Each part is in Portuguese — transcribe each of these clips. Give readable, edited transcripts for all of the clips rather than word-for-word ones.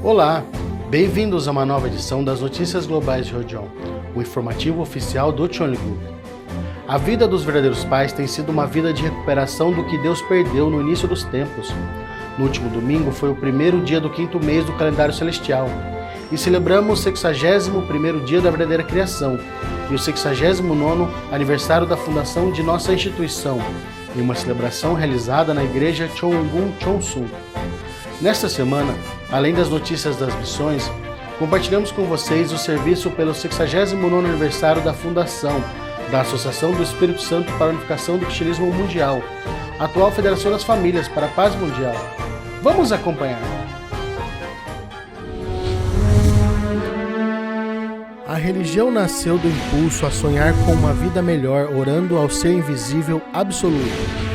Olá, bem-vindos a uma nova edição das Notícias Globais de Rojon, o informativo oficial do Cheongguk. A vida dos verdadeiros pais tem sido uma vida de recuperação do que Deus perdeu no início dos tempos. No último domingo foi o primeiro dia do 5º mês do calendário celestial e celebramos o 61º dia da verdadeira criação e o 69º aniversário da fundação de nossa instituição, em uma celebração realizada na igreja Cheongguk Cheonsu. Nesta semana, além das notícias das missões, compartilhamos com vocês o serviço pelo 69º aniversário da fundação da Associação do Espírito Santo para a Unificação do Cristianismo Mundial, atual Federação das Famílias para a Paz Mundial. Vamos acompanhar! A religião nasceu do impulso a sonhar com uma vida melhor, orando ao ser invisível absoluto.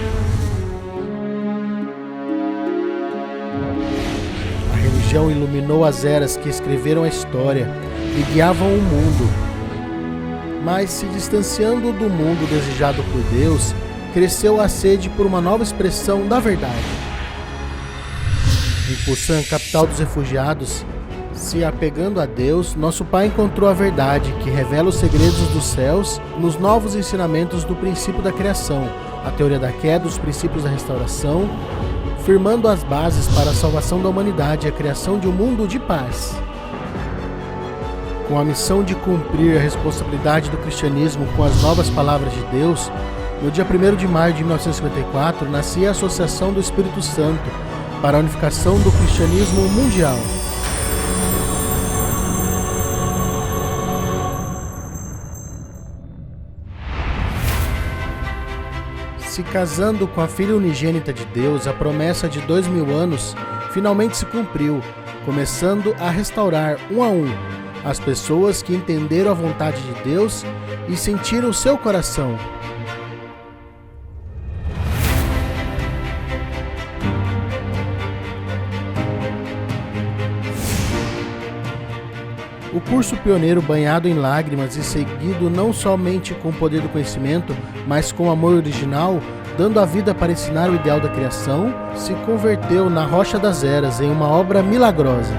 A religião iluminou as eras que escreveram a história e guiavam o mundo. Mas, se distanciando do mundo desejado por Deus, cresceu a sede por uma nova expressão da verdade. Em Busan, capital dos refugiados, se apegando a Deus, nosso Pai encontrou a verdade que revela os segredos dos céus nos novos ensinamentos do princípio da criação, a teoria da queda, os princípios da restauração, firmando as bases para a salvação da humanidade e a criação de um mundo de paz. Com a missão de cumprir a responsabilidade do cristianismo com as novas palavras de Deus, no dia 1º de maio de 1954, nascia a Associação do Espírito Santo para a Unificação do Cristianismo Mundial. Se casando com a filha unigênita de Deus, a promessa de 2000 anos finalmente se cumpriu, começando a restaurar um a um as pessoas que entenderam a vontade de Deus e sentiram o seu coração. O curso pioneiro, banhado em lágrimas e seguido não somente com o poder do conhecimento, mas com o amor original, dando a vida para ensinar o ideal da criação, se converteu na Rocha das Eras em uma obra milagrosa.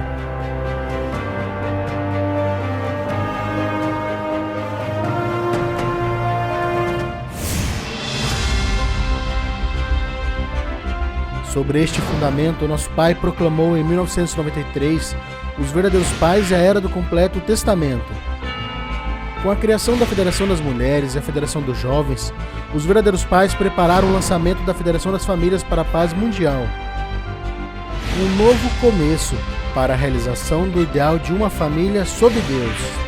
Sobre este fundamento, nosso Pai proclamou em 1993 os verdadeiros pais e a era do completo testamento. Com a criação da Federação das Mulheres e a Federação dos Jovens, os verdadeiros pais prepararam o lançamento da Federação das Famílias para a Paz Mundial. Um novo começo para a realização do ideal de uma família sob Deus.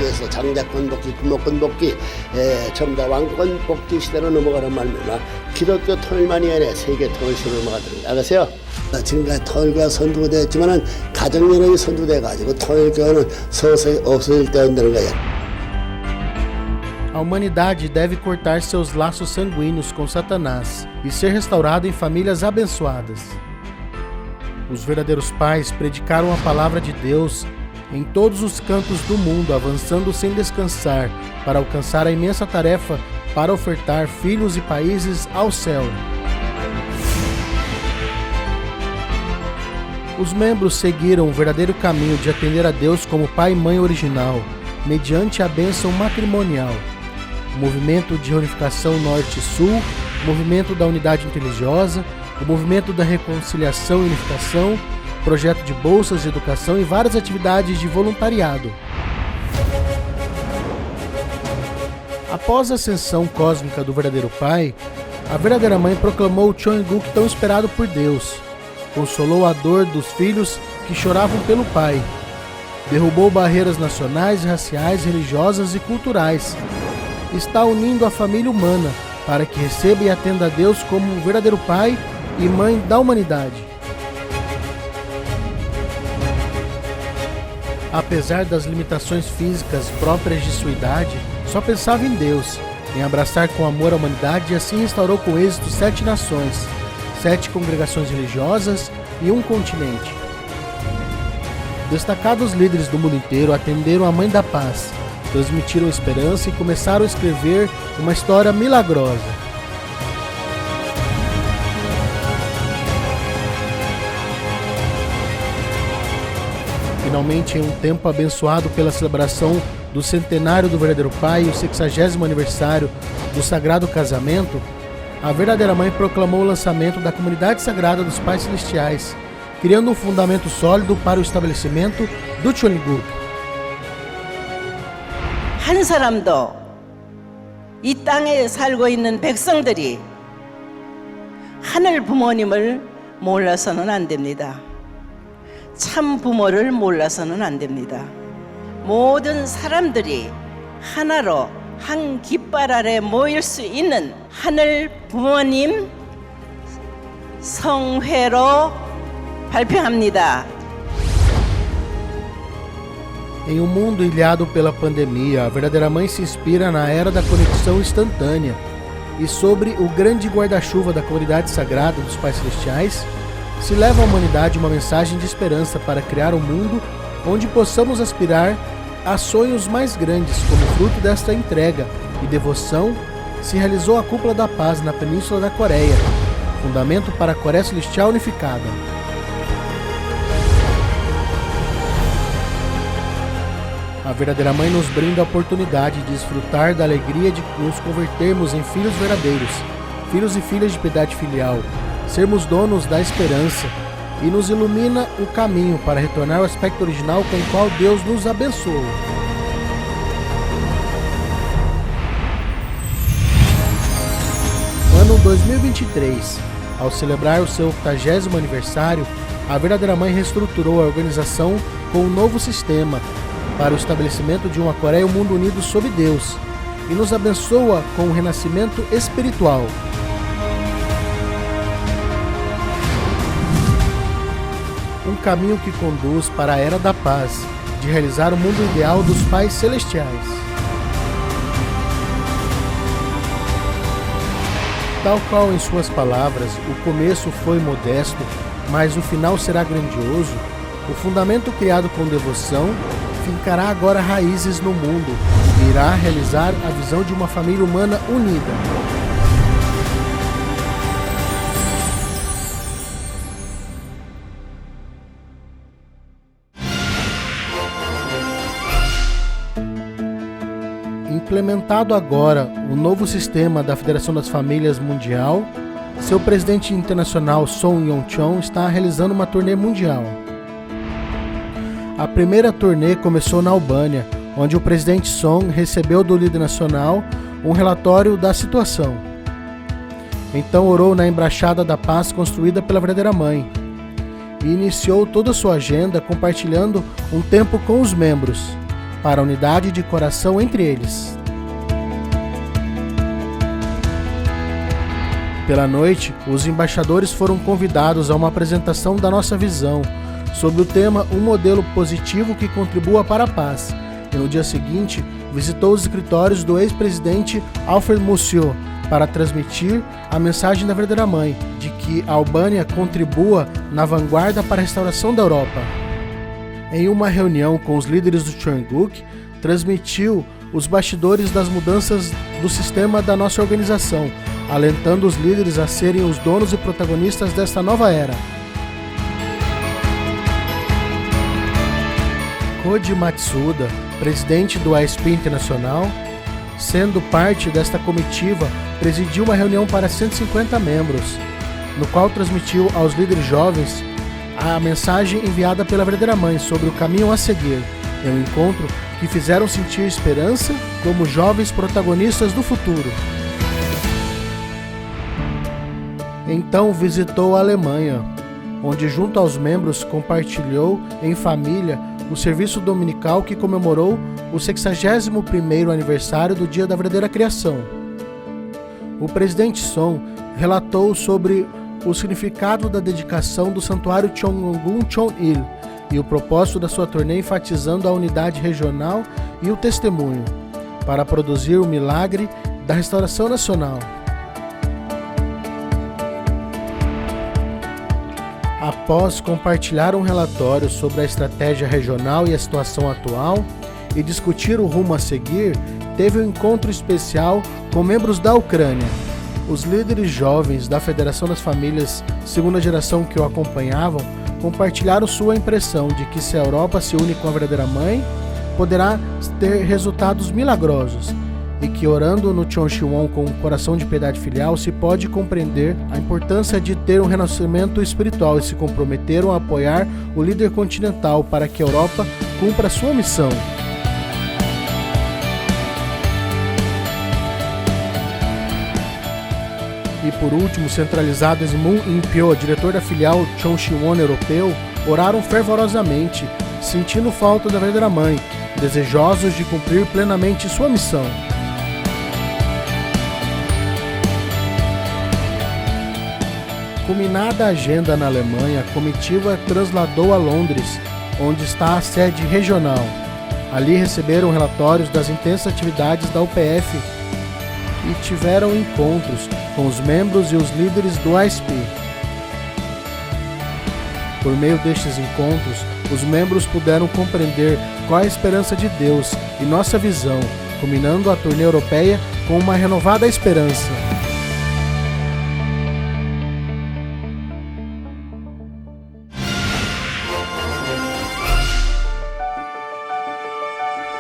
에서 장자권 복귀, 부모권 복귀, 전부 다 왕권 복귀 시대로 넘어가는 말미암아 기독교 통일만이 아니라 세계 통일 시대로 넘어가도록 나가세요. 지금까지 통일교가 선두가 되었지만은 가정연합이 선두돼가지고 통일교는 서서히 없어질 때 온다는 거예요. A humanidade deve cortar seus laços sanguíneos com Satanás e ser restaurada em famílias abençoadas. Os verdadeiros pais predicaram a palavra de Deus em todos os cantos do mundo, avançando sem descansar, para alcançar a imensa tarefa para ofertar filhos e países ao céu. Os membros seguiram o verdadeiro caminho de atender a Deus como pai e mãe original, mediante a bênção matrimonial. O movimento de unificação norte-sul, o movimento da unidade interreligiosa, o movimento da reconciliação e unificação, projeto de bolsas de educação e várias atividades de voluntariado. Após a ascensão cósmica do verdadeiro pai, a verdadeira mãe proclamou o Cheongguk tão esperado por Deus, consolou a dor dos filhos que choravam pelo pai, derrubou barreiras nacionais, raciais, religiosas e culturais, está unindo a família humana para que receba e atenda a Deus como o verdadeiro pai e mãe da humanidade. Apesar das limitações físicas próprias de sua idade, só pensava em Deus, em abraçar com amor a humanidade e assim restaurou com êxito 7 nações, 7 congregações religiosas e um continente. Destacados líderes do mundo inteiro atenderam a Mãe da Paz, transmitiram esperança e começaram a escrever uma história milagrosa. Finalmente, em um tempo abençoado pela celebração do centenário do verdadeiro Pai e o 60º aniversário do Sagrado Casamento, a verdadeira Mãe proclamou o lançamento da Comunidade Sagrada dos Pais Celestiais, criando um fundamento sólido para o estabelecimento do Cheongguk. 한 사람도 이 땅에 살고 있는 백성들이 하늘 부모님을 몰라서는 안 됩니다. 참 부모를 몰라서는 안 됩니다. 모든 사람들이 하나로 한 깃발 아래 모일 수 있는 하늘 부모님 성회로 발표합니다. Em um mundo ilhado pela pandemia, a verdadeira Mãe se inspira na era da conexão instantânea e sobre o grande guarda-chuva da comunidade sagrada dos Pais Celestiais, se leva à humanidade uma mensagem de esperança para criar um mundo onde possamos aspirar a sonhos mais grandes. Como fruto desta entrega e devoção, se realizou a Cúpula da Paz na Península da Coreia, fundamento para a Coreia Celestial unificada. A verdadeira Mãe nos brinda a oportunidade de desfrutar da alegria de nos convertermos em filhos verdadeiros, filhos e filhas de piedade filial, sermos donos da esperança, e nos ilumina o caminho para retornar ao aspecto original com o qual Deus nos abençoou. Ano 2023, ao celebrar o seu 80º aniversário, a verdadeira Mãe reestruturou a organização com um novo sistema para o estabelecimento de uma Coreia e um mundo unido sob Deus, e nos abençoa com um renascimento espiritual. Um caminho que conduz para a Era da Paz, de realizar o mundo ideal dos Pais Celestiais. Tal qual em suas palavras, o começo foi modesto, mas o final será grandioso, o fundamento criado com devoção fincará agora raízes no mundo e irá realizar a visão de uma família humana unida. Implementado agora o novo sistema da Federação das Famílias Mundial, seu presidente internacional Son Yong-chon está realizando uma turnê mundial. A primeira turnê começou na Albânia, onde o presidente Son recebeu do líder nacional um relatório da situação. Então orou na Embaixada da Paz construída pela verdadeira Mãe e iniciou toda a sua agenda compartilhando um tempo com os membros, para a unidade de coração entre eles. Pela noite, os embaixadores foram convidados a uma apresentação da nossa visão sobre o tema Um Modelo Positivo que Contribua para a Paz, e no dia seguinte visitou os escritórios do ex-presidente Alfred Musio para transmitir a mensagem da verdadeira Mãe, de que a Albânia contribua na vanguarda para a restauração da Europa. Em uma reunião com os líderes do Cheongguk, transmitiu os bastidores das mudanças do sistema da nossa organização, alentando os líderes a serem os donos e protagonistas desta nova era. Koji Matsuda, presidente do ASP Internacional, sendo parte desta comitiva, presidiu uma reunião para 150 membros, no qual transmitiu aos líderes jovens a mensagem enviada pela verdadeira Mãe sobre o caminho a seguir, em um encontro que fizeram sentir esperança como jovens protagonistas do futuro. Então visitou a Alemanha, onde junto aos membros compartilhou em família o serviço dominical que comemorou o 61º aniversário do Dia da Verdadeira Criação. O presidente Son relatou sobre o significado da dedicação do santuário Cheongguk Cheon-il e o propósito da sua turnê, enfatizando a unidade regional e o testemunho, para produzir o milagre da restauração nacional. Após compartilhar um relatório sobre a estratégia regional e a situação atual, e discutir o rumo a seguir, teve um encontro especial com membros da Ucrânia. Os líderes jovens da Federação das Famílias segunda geração que o acompanhavam compartilharam sua impressão de que se a Europa se une com a verdadeira mãe, poderá ter resultados milagrosos, e que orando no Cheonseon com um coração de piedade filial se pode compreender a importância de ter um renascimento espiritual, e se comprometeram a apoiar o líder continental para que a Europa cumpra sua missão. E por último, centralizados Moon In-pyo, diretor da filial Cheonseon europeu, oraram fervorosamente, sentindo falta da verdadeira mãe, desejosos de cumprir plenamente sua missão. Culminada a agenda na Alemanha, a comitiva trasladou a Londres, onde está a sede regional. Ali receberam relatórios das intensas atividades da UPF e tiveram encontros com os membros e os líderes do ASP. Por meio destes encontros, os membros puderam compreender qual é a esperança de Deus e nossa visão, culminando a turnê europeia com uma renovada esperança.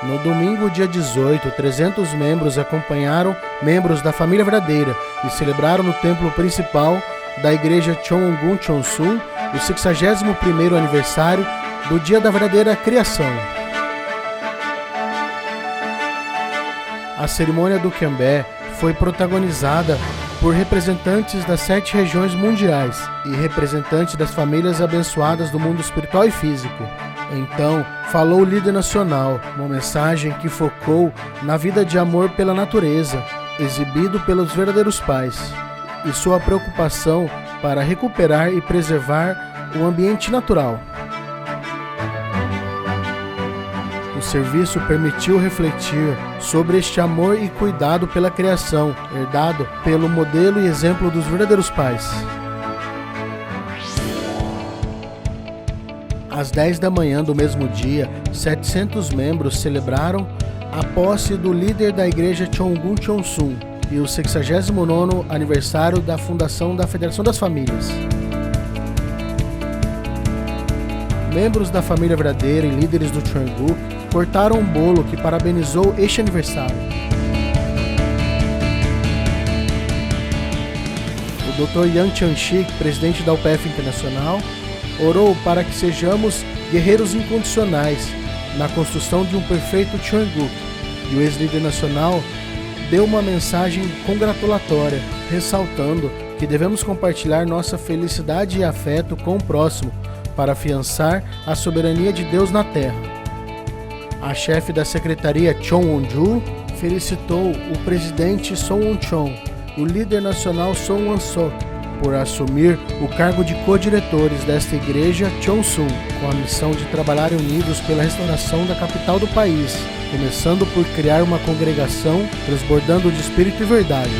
No domingo, dia 18, 300 membros acompanharam membros da família verdadeira e celebraram no templo principal da igreja Cheongun Cheonsun o 61º aniversário do Dia da Verdadeira Criação. A cerimônia do Kembe foi protagonizada por representantes das 7 regiões mundiais e representantes das famílias abençoadas do mundo espiritual e físico. Então, falou o líder nacional, uma mensagem que focou na vida de amor pela natureza, exibido pelos verdadeiros pais, e sua preocupação para recuperar e preservar o ambiente natural. O serviço permitiu refletir sobre este amor e cuidado pela criação, herdado pelo modelo e exemplo dos verdadeiros pais. Às 10 da manhã do mesmo dia, 700 membros celebraram a posse do líder da igreja Cheongun Cheonsun e o 69º aniversário da fundação da Federação das Famílias. Membros da família verdadeira e líderes do Cheongu cortaram um bolo que parabenizou este aniversário. O Dr. Yang Chang-shik, presidente da UPF Internacional, orou para que sejamos guerreiros incondicionais na construção de um perfeito Cheongu, e o ex-líder nacional deu uma mensagem congratulatória, ressaltando que devemos compartilhar nossa felicidade e afeto com o próximo para afiançar a soberania de Deus na Terra. A chefe da secretaria Chon Won-ju felicitou o presidente Son Won-chon e o líder nacional Son Won-sok por assumir o cargo de co-diretores desta igreja Cheonsun, com a missão de trabalhar unidos pela restauração da capital do país, começando por criar uma congregação transbordando de espírito e verdade.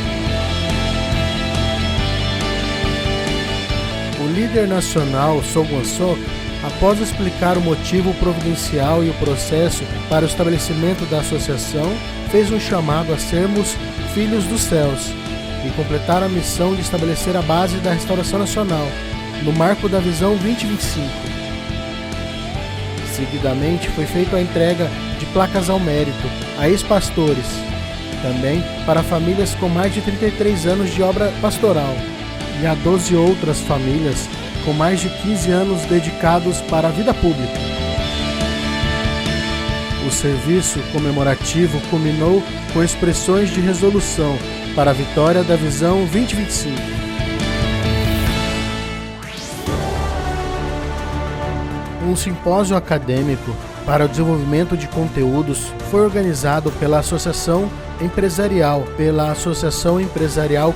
O líder nacional Son Won-sok, após explicar o motivo providencial e o processo para o estabelecimento da associação, fez um chamado a sermos filhos dos céus e completar a missão de estabelecer a base da restauração nacional, no marco da Visão 2025. Seguidamente, foi feita a entrega de placas ao mérito a ex-pastores, também para famílias com mais de 33 anos de obra pastoral, e a 12 outras famílias com mais de 15 anos dedicados para a vida pública. O serviço comemorativo culminou com expressões de resolução para a vitória da Visão 2025. Um simpósio acadêmico para o desenvolvimento de conteúdos foi organizado pela Associação Empresarial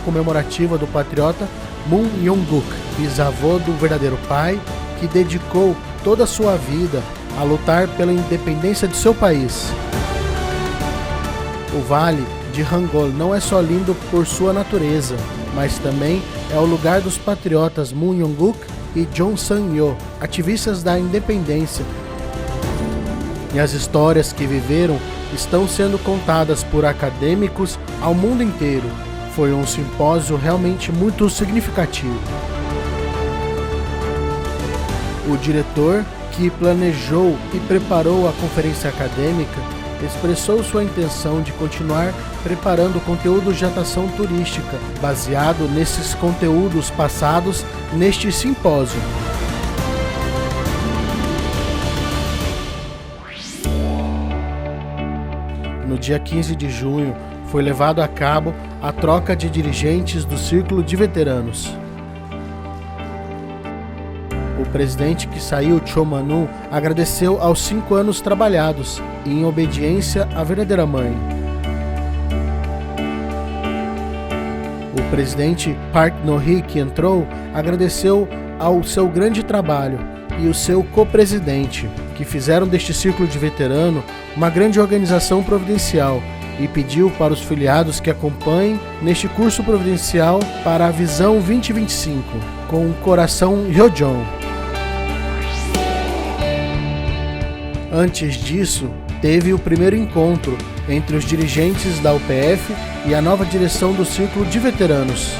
Comemorativa do Patriota Moon Yong-guk, bisavô do verdadeiro pai, que dedicou toda a sua vida a lutar pela independência de seu país. O Vale de Hangul não é só lindo por sua natureza, mas também é o lugar dos patriotas Moon Yong-guk e Jong Sang-yo, ativistas da independência. e as histórias que viveram estão sendo contadas por acadêmicos ao mundo inteiro. Foi um simpósio realmente muito significativo. O diretor, que planejou e preparou a conferência acadêmica, expressou sua intenção de continuar preparando conteúdos de atração turística, baseado nesses conteúdos passados neste simpósio. No dia 15 de junho, foi levado a cabo a troca de dirigentes do Círculo de Veteranos. O presidente que saiu, Cho Man-un, agradeceu aos 5 anos trabalhados em obediência à verdadeira mãe. O presidente Park No-hee, que entrou, agradeceu ao seu grande trabalho e o seu co-presidente, que fizeram deste Círculo de Veterano uma grande organização providencial, e pediu para os filiados que acompanhem neste curso providencial para a Visão 2025, com o coração Ryojeon. Antes disso, teve o primeiro encontro entre os dirigentes da UPF e a nova direção do Círculo de Veteranos.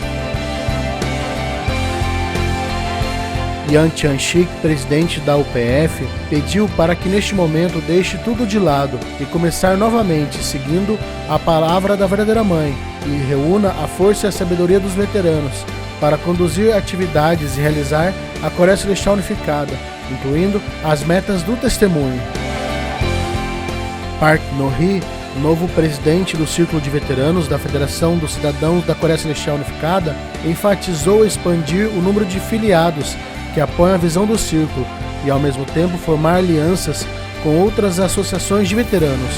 Yang Chan-shik, presidente da UPF, pediu para que neste momento deixe tudo de lado e começar novamente seguindo a palavra da verdadeira mãe e reúna a força e a sabedoria dos veteranos para conduzir atividades e realizar a Coreia Celestial Unificada, incluindo as metas do testemunho. Park No-hee, novo presidente do Círculo de Veteranos da Federação dos Cidadãos da Coreia Celestial Unificada, enfatizou expandir o número de filiados que apoiam a visão do Círculo e, ao mesmo tempo, formar alianças com outras associações de veteranos.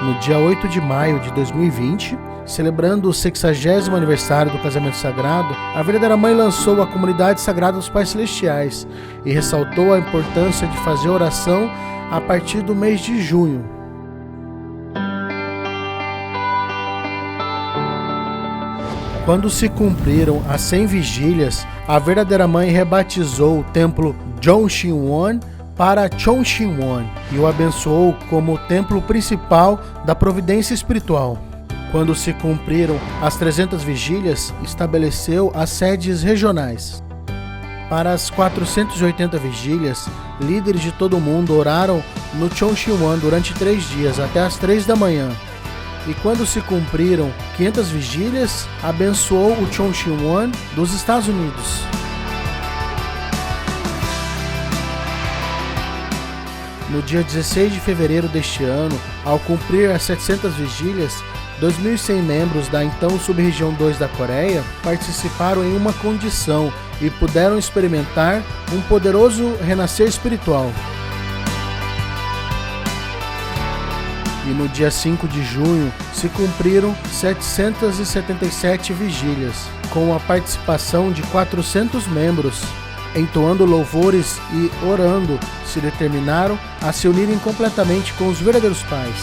No dia 8 de maio de 2020, celebrando o 60º aniversário do casamento sagrado, a verdadeira mãe lançou a Comunidade Sagrada dos Pais Celestiais e ressaltou a importância de fazer oração a partir do mês de junho. Quando se cumpriram as 100 vigílias, a verdadeira mãe rebatizou o templo Jongsin-won para Chongsin-won e o abençoou como o templo principal da providência espiritual. Quando se cumpriram as 300 vigílias, estabeleceu as sedes regionais. Para as 480 vigílias, líderes de todo o mundo oraram no Chongsin-won durante 3 dias, até as 3 da manhã. E quando se cumpriram 500 vigílias, abençoou o Chongsin-won dos Estados Unidos. No dia 16 de fevereiro deste ano, ao cumprir as 700 vigílias, 2.100 membros da então Sub-região 2 da Coreia participaram em uma condição e puderam experimentar um poderoso renascer espiritual. E no dia 5 de junho se cumpriram 777 vigílias, com a participação de 400 membros, entoando louvores e orando, se determinaram a se unirem completamente com os verdadeiros pais.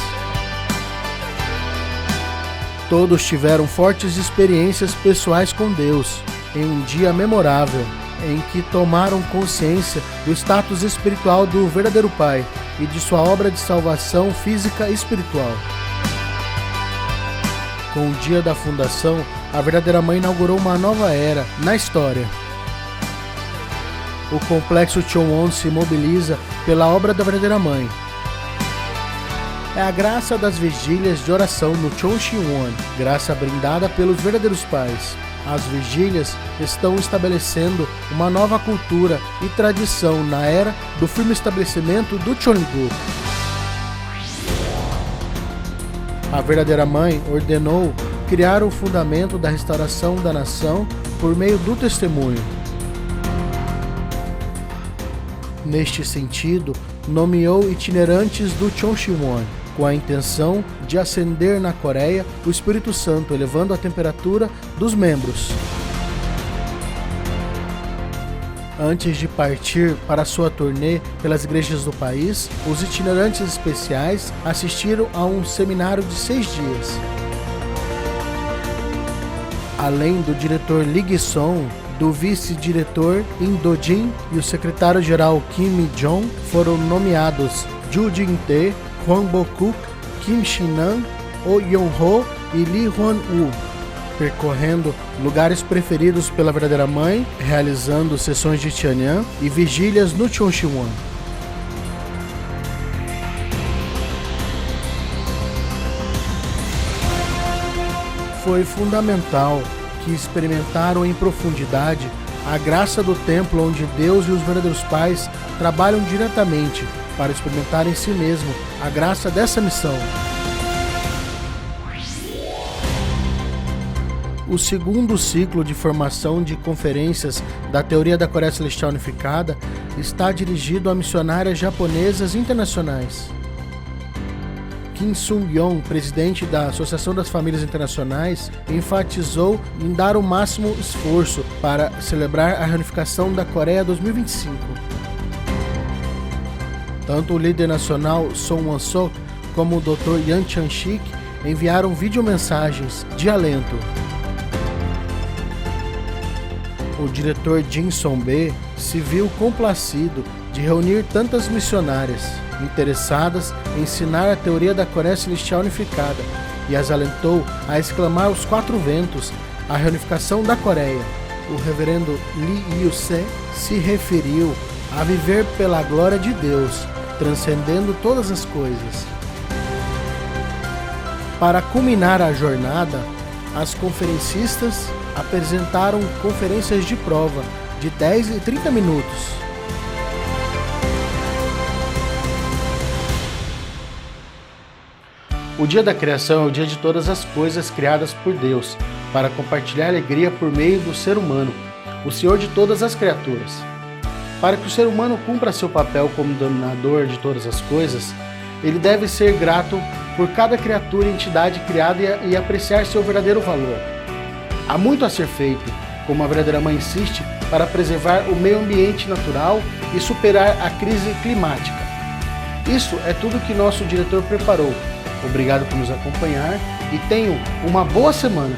Todos tiveram fortes experiências pessoais com Deus, em um dia memorável, em que tomaram consciência do status espiritual do verdadeiro Pai e de sua obra de salvação física e espiritual. Com o dia da fundação, a verdadeira mãe inaugurou uma nova era na história. O complexo Chonwon se mobiliza pela obra da verdadeira mãe. É a graça das vigílias de oração no Chongsin-won, graça brindada pelos verdadeiros pais. As vigílias estão estabelecendo uma nova cultura e tradição na era do firme estabelecimento do Cheonrigu. A verdadeira mãe ordenou criar o fundamento da restauração da nação por meio do testemunho. Neste sentido, nomeou itinerantes do Chongsin-won, com a intenção de acender na Coreia o Espírito Santo, elevando a temperatura dos membros. Antes de partir para sua turnê pelas igrejas do país, os itinerantes especiais assistiram a um seminário de 6 dias. Além do diretor Lee Gi-song, do vice-diretor In Do-jin e o secretário-geral Kim Mi-jong foram nomeados Ju Jin-tae, Hwang Bo-kuk, Kim Shin-nam, Oh Yeon-ho e Lee Hwan-woo, percorrendo lugares preferidos pela verdadeira mãe, realizando sessões de Tianyan e vigílias no Cheoncheon. Foi fundamental que experimentaram em profundidade a graça do templo onde Deus e os verdadeiros pais trabalham diretamente para experimentar em si mesmo a graça dessa missão. O segundo ciclo de formação de conferências da Teoria da Coreia Celestial Unificada está dirigido a missionárias japonesas internacionais. Kim Sung-yong, presidente da Associação das Famílias Internacionais, enfatizou em dar o máximo esforço para celebrar a reunificação da Coreia 2025. Tanto o líder nacional Son Won-sok como o Dr. Yang Chan-sik enviaram videomensagens de alento. O diretor Jin Song-bae se viu complacido de reunir tantas missionárias interessadas em ensinar a teoria da Coreia Celestial Unificada e as alentou a exclamar aos quatro ventos a reunificação da Coreia. O reverendo Lee Yu-se se referiu a viver pela glória de Deus, transcendendo todas as coisas. Para culminar a jornada, as conferencistas apresentaram conferências de prova de 10 e 30 minutos. O dia da criação é o dia de todas as coisas criadas por Deus, para compartilhar alegria por meio do ser humano, o Senhor de todas as criaturas. Para que o ser humano cumpra seu papel como dominador de todas as coisas, ele deve ser grato por cada criatura e entidade criada e apreciar seu verdadeiro valor. Há muito a ser feito, como a verdadeira mãe insiste, para preservar o meio ambiente natural e superar a crise climática. Isso é tudo que nosso diretor preparou. Obrigado por nos acompanhar e tenham uma boa semana.